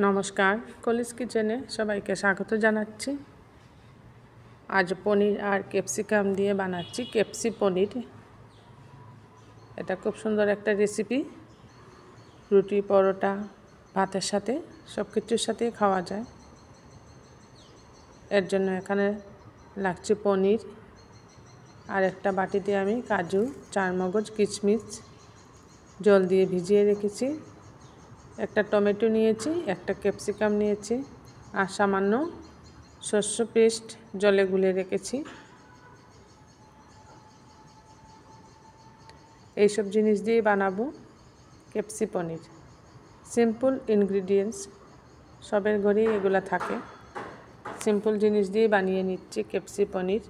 নমস্কার, কলিজ কিচেনে সবাইকে স্বাগত জানাচ্ছি। আজ পনির আর ক্যাপসিকাম দিয়ে বানাচ্ছি ক্যাপসি পনির। এটা খুব সুন্দর একটা রেসিপি। রুটি, পরোটা, ভাতের সাথে সব কিছুর সাথেই খাওয়া যায়। এর জন্য এখানে লাগছে পনির, আর একটা বাটিতে আমি কাজু, চারমগজ, কিশমিশ জল দিয়ে ভিজিয়ে রেখেছি। একটা টমেটো নিয়েছি, একটা ক্যাপসিকাম নিয়েছি, আর সামান্য শস্য পেস্ট জলে গুলে রেখেছি। এইসব জিনিস দিয়ে বানাবো ক্যাপসি পনির। সিম্পল ইনগ্রিডিয়েন্টস, সবের ঘরেই এগুলো থাকে। সিম্পল জিনিস দিয়ে বানিয়ে নিচ্ছি ক্যাপসি পনির।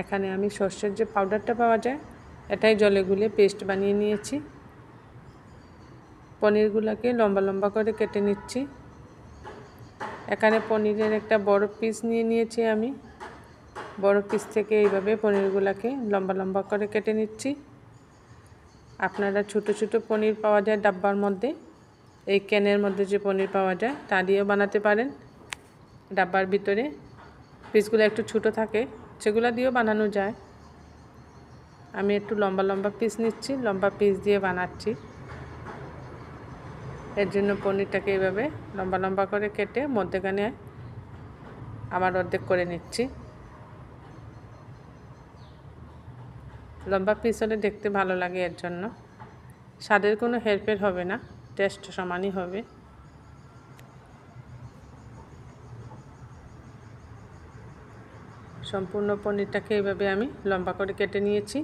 এখানে আমি সর্ষের যে পাউডারটা পাওয়া যায় এটাই জলে গুলে পেস্ট বানিয়ে নিয়েছি। পনিরগুলোকে লম্বা লম্বা করে কেটে নিচ্ছি। এখানে পনিরের একটা বড় পিস নিয়েছি আমি। বড় পিস থেকে এইভাবে পনিরগুলোকে লম্বা লম্বা করে কেটে নিচ্ছি। আপনারা ছোট ছোট পনির পাওয়া যায় ডাব্বার মধ্যে, এই ক্যানের মধ্যে যে পনির পাওয়া যায় তা দিয়েও বানাতে পারেন। ডাব্বার ভিতরে পিসগুলো একটু ছোট থাকে, সেগুলো দিয়েও বানানো যায়। আমি একটু লম্বা লম্বা পিস নিচ্ছি, লম্বা পিস দিয়ে বানাচ্ছি। এর জন্য পনিরটাকে এইভাবে লম্বা লম্বা করে কেটে মধ্যেখানে আবার অর্ধেক করে নিচ্ছি। লম্বা পিস হলে দেখতে ভালো লাগে, এর জন্য স্বাদের কোনো হেরফের হবে না, টেস্ট সমানই হবে। সম্পূর্ণ পনিরটাকে এইভাবে আমি লম্বা করে কেটে নিয়েছি।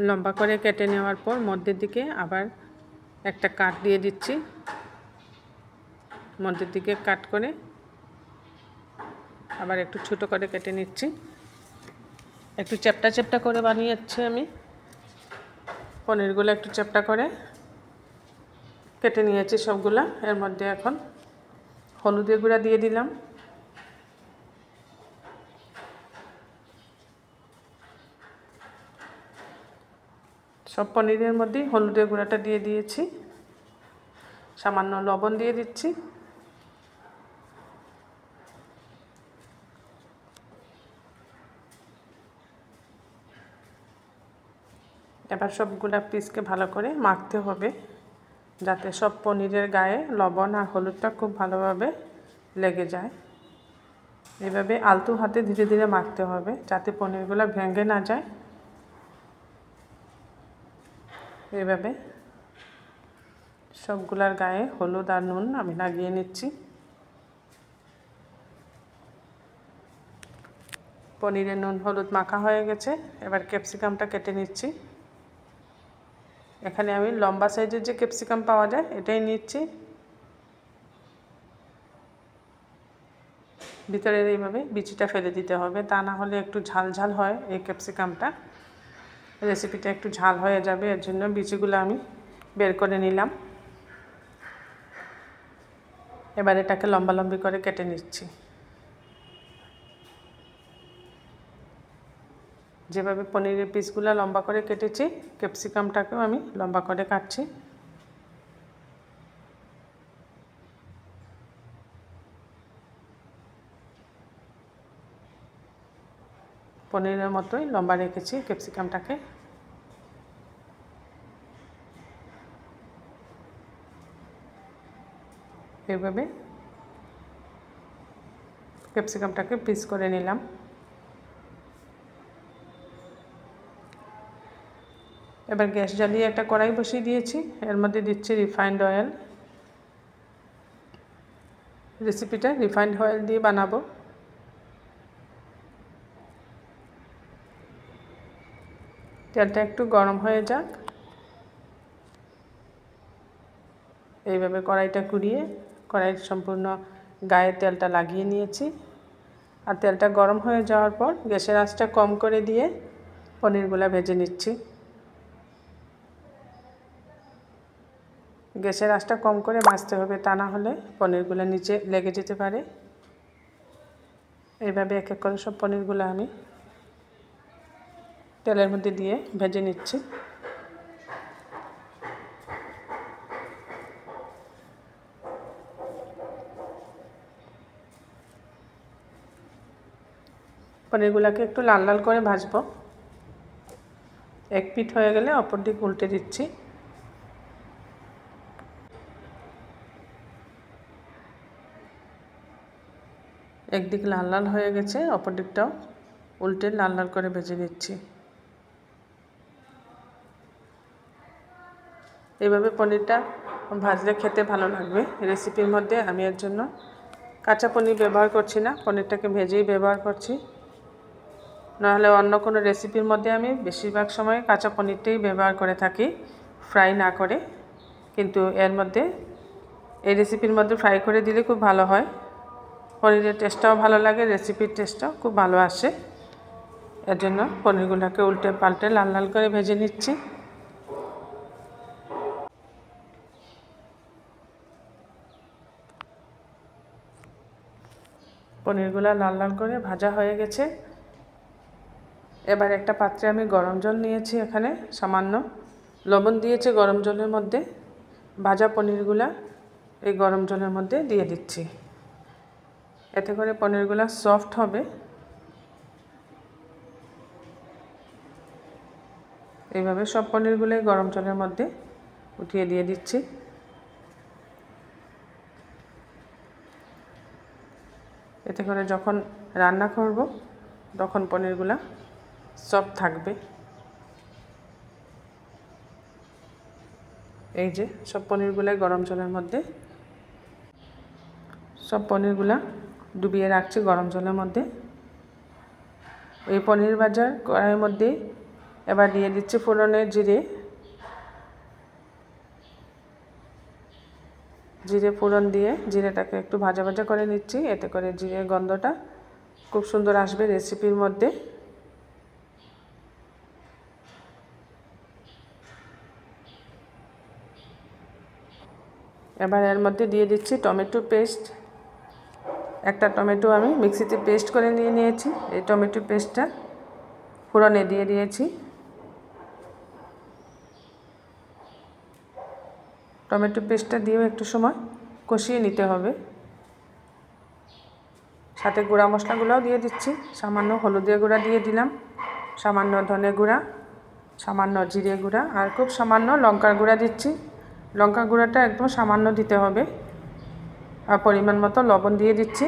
লম্বা করে কেটে নেওয়ার পর মধ্যের দিকে আবার একটা কাট দিয়ে দিচ্ছি। মধ্যের দিকে কাট করে আবার একটু ছোট করে কেটে নিচ্ছি। একটু চ্যাপ্টা চ্যাপ্টা করে বানিয়েছি আমি। পনিরগুলো একটু চ্যাপ্টা করে কেটে নিয়েছি সবগুলা। এর মধ্যে এখন হলুদের গুঁড়া দিয়ে দিলাম, সব পনিরের মধ্যেই হলুদের গুঁড়াটা দিয়ে দিয়েছি। সামান্য লবণ দিয়ে দিচ্ছি। এবার সবগুলা পিসকে ভালো করে মাখতে হবে, যাতে সব পনিরের গায়ে লবণ আর হলুদটা খুব ভালোভাবে লেগে যায়। এইভাবে আলতু হাতে ধীরে ধীরে মাখতে হবে, যাতে পনিরগুলো ভেঙে না যায়। এইভাবে সবগুলার গায়ে হলুদ আর নুন আমি লাগিয়ে নিচ্ছি। পনিরে নুন হলুদ মাখা হয়ে গেছে। এবার ক্যাপসিকামটা কেটে নিচ্ছি। এখানে আমি লম্বা সাইজের যে ক্যাপসিকাম পাওয়া যায় এটাই নিচ্ছি। ভিতরের এইভাবে বিচিটা ফেলে দিতে হবে, তা না হলে একটু ঝাল ঝাল হয় এই ক্যাপসিকামটা। রেসিপিটা একটু ঝাল হয়ে যাবে, এর জন্য বিচিগুলো আমি বের করে নিলাম। এবার এটাকে লম্বা লম্বি করে কেটে নিচ্ছি। যেভাবে পনিরের পিসগুলো লম্বা করে কেটেছি, ক্যাপসিকামটাকেও আমি লম্বা করে কাটছি। পনিরের মতোই লম্বা রেখেছি ক্যাপসিকামটাকে। এইভাবে ক্যাপসিকামটাকে পিস করে নিলাম। এবার গ্যাস জ্বালিয়ে একটা কড়াই বসিয়ে দিয়েছি। এর মধ্যে দিচ্ছি রিফাইন্ড অয়েল। রেসিপিটা রিফাইন্ড অয়েল দিয়ে বানাবো। তেলটা একটু গরম হয়ে যাক। এইভাবে কড়াইটা ঘুরিয়ে কড়াইয়ের সম্পূর্ণ গায়ে তেলটা লাগিয়ে নিয়েছি। আর তেলটা গরম হয়ে যাওয়ার পর গ্যাসের আঁচটা কম করে দিয়ে পনিরগুলো ভেজে নিচ্ছি। গ্যাসের আঁচটা কম করে ভাজতে হবে, তা না হলে পনিরগুলো নিচে লেগে যেতে পারে। এইভাবে এক এক করে সব পনিরগুলো আমি তেলের মধ্যে দিয়ে ভেজে নিচ্ছি। পনিরগুলোকে একটু লাল লাল করে ভাজবো। এক পিঠ হয়ে গেলে অপর দিক উল্টে দিচ্ছি। একদিক লাল লাল হয়ে গেছে, অপর দিকটাও উল্টে লাল লাল করে ভেজে নিচ্ছি। এইভাবে পনিরটা ভাজলে খেতে ভালো লাগবে। রেসিপির মধ্যে আমি এর জন্য কাঁচা পনির ব্যবহার করছি না, পনিরটাকে ভেজেই ব্যবহার করছি। নাহলে অন্য কোনো রেসিপির মধ্যে আমি বেশিরভাগ সময় কাঁচা পনিরটাই ব্যবহার করে থাকি, ফ্রাই না করে। কিন্তু এর মধ্যে এই রেসিপির মধ্যে ফ্রাই করে দিলে খুব ভালো হয়। পনিরের টেস্টটাও ভালো লাগে, রেসিপির টেস্টটাও খুব ভালো আসে। এর জন্য পনিরগুলোকে উল্টে পাল্টে লাল লাল করে ভেজে নিচ্ছি। পনিরগুলো লাল লাল করে ভাজা হয়ে গেছে। এবার একটা পাত্রে আমি গরম জল নিয়েছি, এখানে সামান্য লবণ দিয়েছি গরম জলের মধ্যে। ভাজা পনিরগুলো এই গরম জলের মধ্যে দিয়ে দিচ্ছি, এতে করে পনিরগুলো সফট হবে। এইভাবে সব পনিরগুলোই গরম জলের মধ্যে উঠিয়ে দিয়ে দিচ্ছি। এতে করে যখন রান্না করব তখন পনিরগুলো সফট থাকবে। এই যে সব পনিরগুলো গরম জলের মধ্যে, সব পনিরগুলো ডুবিয়ে রাখছি গরম জলের মধ্যে। এই পনির ভাজার কড়াইয়ের মধ্যে এবার দিয়ে দিচ্ছি ফোড়নের জিরে ফোড়ন দিয়ে জিরেটাকে একটু ভাজা ভাজা করে নিচ্ছি, এতে করে জিরের গন্ধটা খুব সুন্দর আসবে রেসিপির মধ্যে। এবার এর মধ্যে দিয়ে দিচ্ছি টমেটো পেস্ট। একটা টমেটো আমি মিক্সিতে পেস্ট করে নিয়েছি। এই টমেটো পেস্টটা ফোড়নে দিয়ে দিয়েছি। টমেটো পেস্টটা দিয়েও একটু সময় কষিয়ে নিতে হবে। সাথে গুঁড়া মশলাগুলোও দিয়ে দিচ্ছি। সামান্য হলুদের গুঁড়া দিয়ে দিলাম, সামান্য ধনে গুঁড়া, সামান্য জিরে গুঁড়া, আর খুব সামান্য লঙ্কার গুঁড়া দিচ্ছি। লঙ্কা গুঁড়াটা একদম সামান্য দিতে হবে। আর পরিমাণ মতো লবণ দিয়ে দিচ্ছি।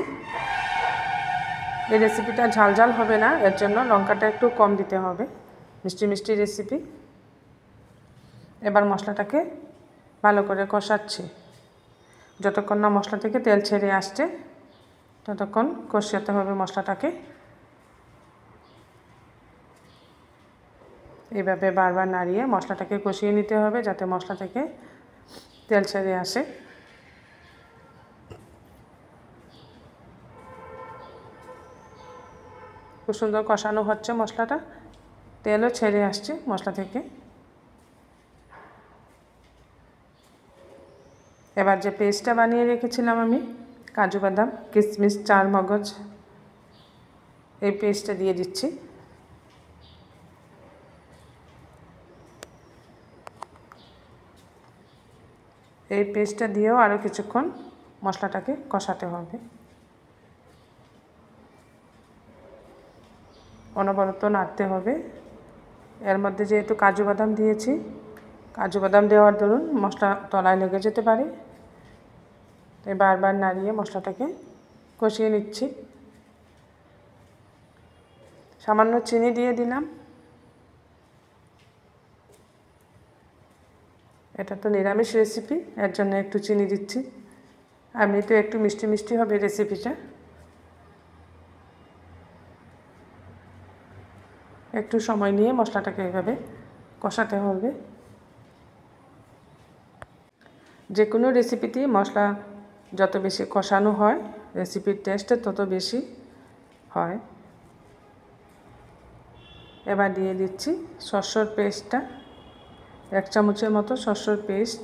এই রেসিপিটা ঝাল ঝাল হবে না, এর জন্য লঙ্কাটা একটু কম দিতে হবে। মিষ্টি মিষ্টি রেসিপি। এবার মশলাটাকে ভালো করে কষাচ্ছি। যতক্ষণ না মশলা থেকে তেল ছেড়ে আসছে ততক্ষণ কষাতে হবে মশলাটাকে। এইভাবে বারবার নাড়িয়ে মশলাটাকে কষিয়ে নিতে হবে যাতে মশলা থেকে তেল ছেড়ে আসে। খুব সুন্দর কষানো হচ্ছে মশলাটা, তেলও ছেড়ে আসছে মশলা থেকে। এবার যে পেস্টটা বানিয়ে রেখেছিলাম আমি, কাজু বাদাম কিশমিশ চার মগজ, এই পেস্টটা দিয়ে দিচ্ছি। এই পেস্টটা দিয়েও আরও কিছুক্ষণ মশলাটাকে কষাতে হবে। অনবরত নাড়তে হবে। এর মধ্যে যেহেতু কাজু বাদাম দিয়েছি, কাজু বাদাম দেওয়ার দরুন মশলা তলায় লেগে যেতে পারে, তাই বারবার নাড়িয়ে মশলাটাকে কষিয়ে নিচ্ছি। সামান্য চিনি দিয়ে দিলাম। এটা তো নিরামিষ রেসিপি, এর জন্য একটু চিনি দিচ্ছি। এমনিতে একটু মিষ্টি মিষ্টি হবে রেসিপিটা। একটু সময় নিয়ে মশলাটাকে এইভাবে কষাতে হবে। যে কোনো রেসিপিতেই মশলা যত বেশি কষানো হয় রেসিপির টেস্ট তত বেশি হয়। এবার দিয়ে দিচ্ছি সরষের পেস্টটা, 1 চামচের মতো সরষের পেস্ট।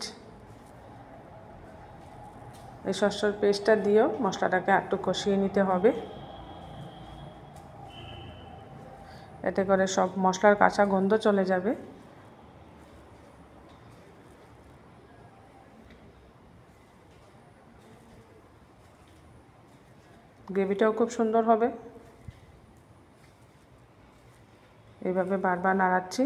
এই সরষের পেস্টটা দিয়েও মশলাটাকে একটু কষিয়ে নিতে হবে, এতে করে সব মশলার কাঁচা গন্ধ চলে যাবে। গ্রেভিটাও খুব সুন্দর হবে। এইভাবে বারবার নাড়াচ্ছি।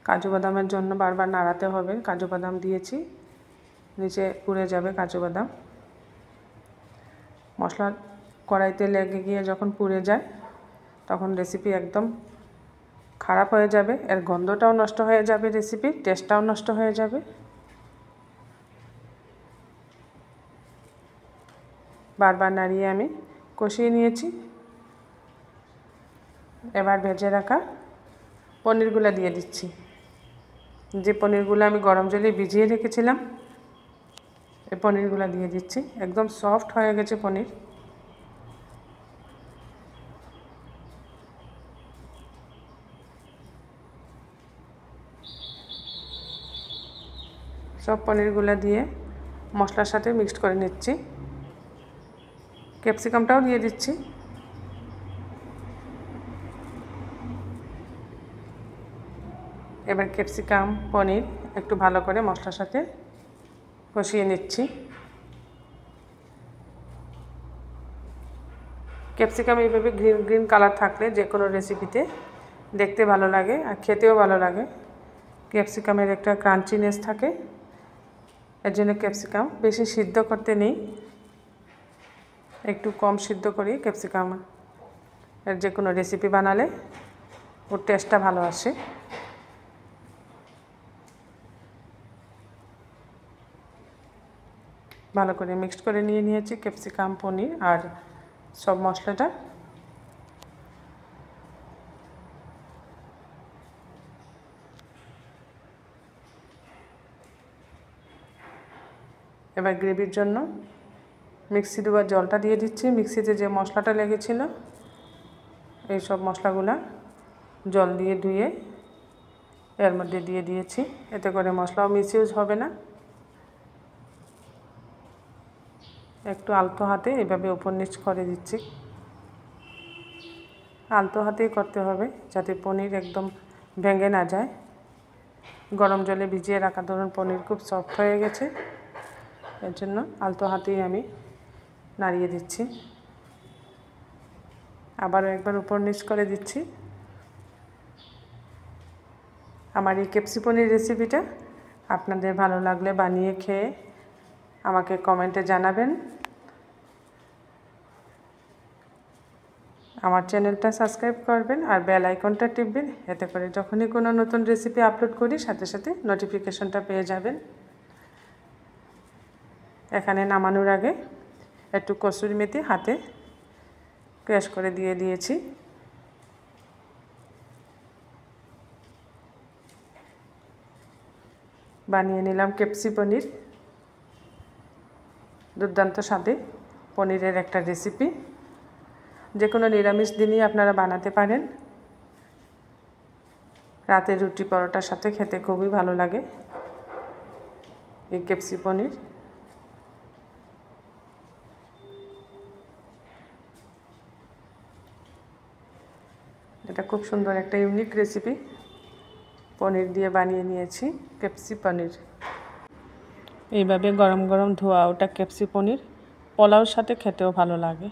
কাজু বাদামের জন্য বারবার নাড়াতে হবে। কাজু বাদাম দিয়েছি, নিচে পুড়ে যাবে কাজু বাদাম। মশলা কড়াইতে লেগে গিয়ে যখন পুড়ে যায় তখন রেসিপি একদম খারাপ হয়ে যাবে, এর গন্ধটাও নষ্ট হয়ে যাবে, রেসিপির টেস্টটাও নষ্ট হয়ে যাবে। বারবার নাড়িয়ে আমি কষিয়ে নিয়েছি। এবার ভেজে রাখা পনিরগুলো দিয়ে দিচ্ছি। যে পনিরগুলো আমি গরম জলে ভিজিয়ে রেখেছিলাম, এই পনিরগুলো দিয়ে দিচ্ছি। একদম সফট হয়ে গেছে পনির। সব পনিরগুলো দিয়ে মশলার সাথে মিক্সড করে নিচ্ছি। ক্যাপসিকামটাও দিয়ে দিচ্ছি। এবার ক্যাপসিকাম পনির একটু ভালো করে মশলার সাথে কষিয়ে নিচ্ছি। ক্যাপসিকাম এইভাবে গ্রিন গ্রিন কালার থাকলে যে কোনো রেসিপিতে দেখতে ভালো লাগে আর খেতেও ভালো লাগে। ক্যাপসিকামের একটা ক্রাঞ্চিনেস থাকে, এর জন্য ক্যাপসিকাম বেশি সিদ্ধ করতে নেই, একটু কম সিদ্ধ করি ক্যাপসিকাম। এর যে কোনো রেসিপি বানালে ওর টেস্টটা ভালো আসে। ভালো করে মিক্সড করে নিয়েছি ক্যাপসিকাম, পনির আর সব মশলাটা। এবার গ্রেভির জন্য মিক্সি ধোয়া জলটা দিয়ে দিচ্ছি। মিক্সিতে যে মশলাটা লেগেছিল এই সব মশলাগুলা জল দিয়ে ধুয়ে এর মধ্যে দিয়ে দিয়েছি, এতে করে মশলাও মিসইউজ হবে না। একটু আলতো হাতে এভাবে উপর নিচ করে দিচ্ছি। আলতো হাতেই করতে হবে যাতে পনির একদম ভেঙে না যায়। গরম জলে ভিজিয়ে রাখা ধরুন পনির খুব সফট হয়ে গেছে, এর জন্য আলতো হাতেই আমি নাড়িয়ে দিচ্ছি। আবারও একবার উপর নিচ করে দিচ্ছি। আমার এই ক্যাপসি পনির রেসিপিটা আপনাদের ভালো লাগলে বানিয়ে খেয়ে আমাকে কমেন্টে জানাবেন। আমার চ্যানেলটা সাবস্ক্রাইব করবেন আর বেল আইকনটা টিপবেন, এতে করে যখনই কোনো নতুন রেসিপি আপলোড করি সাথে সাথে নোটিফিকেশনটা পেয়ে যাবেন। এখানে নামানোর আগে একটু কসুরি মেথি হাতে ক্রাশ করে দিয়ে দিয়েছি। বানিয়ে নিলাম ক্যাপসি পনির, দুর্দান্ত স্বাদে পনিরের একটা রেসিপি। যে কোনো নিরামিষ দিনই আপনারা বানাতে পারেন। রাতে রুটি পরোটার সাথে খেতে খুবই ভালো লাগে এই ক্যাপসি পনির। এটা খুব সুন্দর একটা ইউনিক রেসিপি, পনির দিয়ে বানিয়ে নিয়েছি ক্যাপসি পনির। এইভাবে গরম গরম ধোয়া ওটা ক্যাপসি পনির পোলাওর সাথে খেতেও ভালো লাগে।